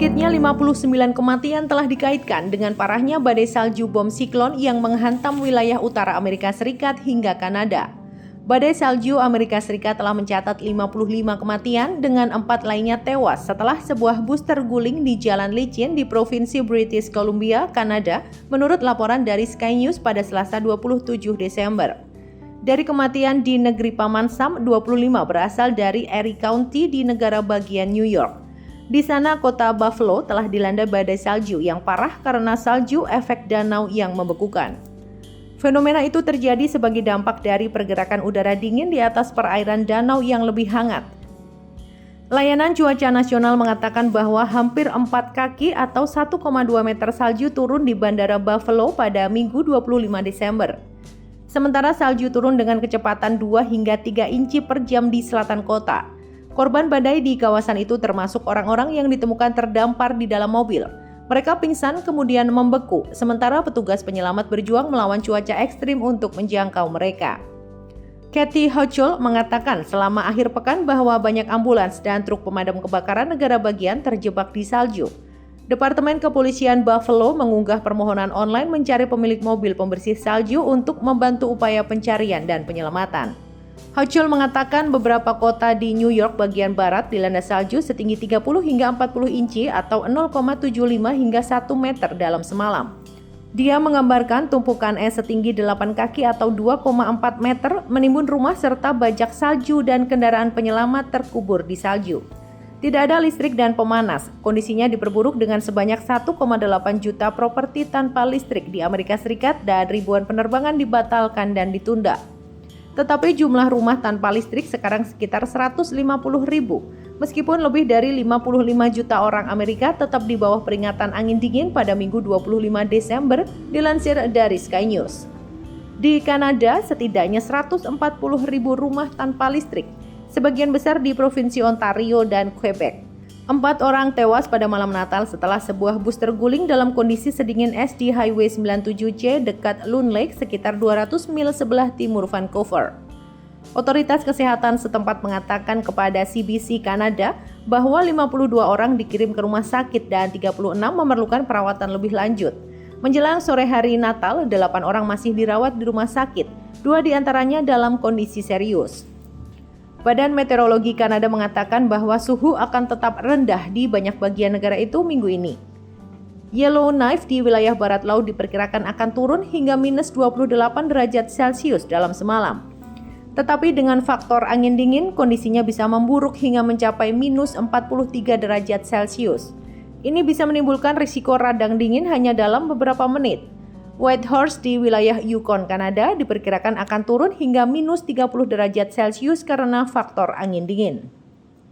Sedikitnya 59 kematian telah dikaitkan dengan parahnya badai salju bom siklon yang menghantam wilayah utara Amerika Serikat hingga Kanada. Badai salju Amerika Serikat telah mencatat 55 kematian dengan 4 lainnya tewas setelah sebuah bus terguling di jalan licin di Provinsi British Columbia, Kanada, menurut laporan dari Sky News pada Selasa 27 Desember. Dari kematian di negeri Paman Sam, 25 berasal dari Erie County di negara bagian New York. Di sana, kota Buffalo telah dilanda badai salju yang parah karena salju efek danau yang membekukan. Fenomena itu terjadi sebagai dampak dari pergerakan udara dingin di atas perairan danau yang lebih hangat. Layanan Cuaca Nasional mengatakan bahwa hampir 4 kaki atau 1,2 meter salju turun di Bandara Buffalo pada Minggu 25 Desember. Sementara salju turun dengan kecepatan 2 hingga 3 inci per jam di selatan kota. Korban badai di kawasan itu termasuk orang-orang yang ditemukan terdampar di dalam mobil. Mereka pingsan kemudian membeku, sementara petugas penyelamat berjuang melawan cuaca ekstrim untuk menjangkau mereka. Kathy Hochul mengatakan selama akhir pekan bahwa banyak ambulans dan truk pemadam kebakaran negara bagian terjebak di salju. Departemen Kepolisian Buffalo mengunggah permohonan online mencari pemilik mobil pembersih salju untuk membantu upaya pencarian dan penyelamatan. Hochul mengatakan beberapa kota di New York bagian barat dilanda salju setinggi 30 hingga 40 inci atau 0,75 hingga 1 meter dalam semalam. Dia menggambarkan tumpukan es setinggi 8 kaki atau 2,4 meter menimbun rumah serta bajak salju dan kendaraan penyelamat terkubur di salju. Tidak ada listrik dan pemanas. Kondisinya diperburuk dengan sebanyak 1,8 juta properti tanpa listrik di Amerika Serikat dan ribuan penerbangan dibatalkan dan ditunda. Tetapi jumlah rumah tanpa listrik sekarang sekitar 150 ribu. Meskipun lebih dari 55 juta orang Amerika tetap di bawah peringatan angin dingin pada Minggu 25 Desember, dilansir dari Sky News. Di Kanada, setidaknya 140 ribu rumah tanpa listrik, sebagian besar di Provinsi Ontario dan Quebec. 4 orang tewas pada malam Natal setelah sebuah bus terguling dalam kondisi sedingin es di Highway 97C dekat Loon Lake sekitar 200 mil sebelah timur Vancouver. Otoritas kesehatan setempat mengatakan kepada CBC Kanada bahwa 52 orang dikirim ke rumah sakit dan 36 memerlukan perawatan lebih lanjut. Menjelang sore hari Natal, 8 orang masih dirawat di rumah sakit, 2 diantaranya dalam kondisi serius. Badan Meteorologi Kanada mengatakan bahwa suhu akan tetap rendah di banyak bagian negara itu minggu ini. Yellowknife di wilayah barat laut diperkirakan akan turun hingga minus 28 derajat Celcius dalam semalam. Tetapi dengan faktor angin dingin, kondisinya bisa memburuk hingga mencapai minus 43 derajat Celcius. Ini bisa menimbulkan risiko radang dingin hanya dalam beberapa menit. Whitehorse di wilayah Yukon, Kanada diperkirakan akan turun hingga minus 30 derajat Celcius karena faktor angin dingin.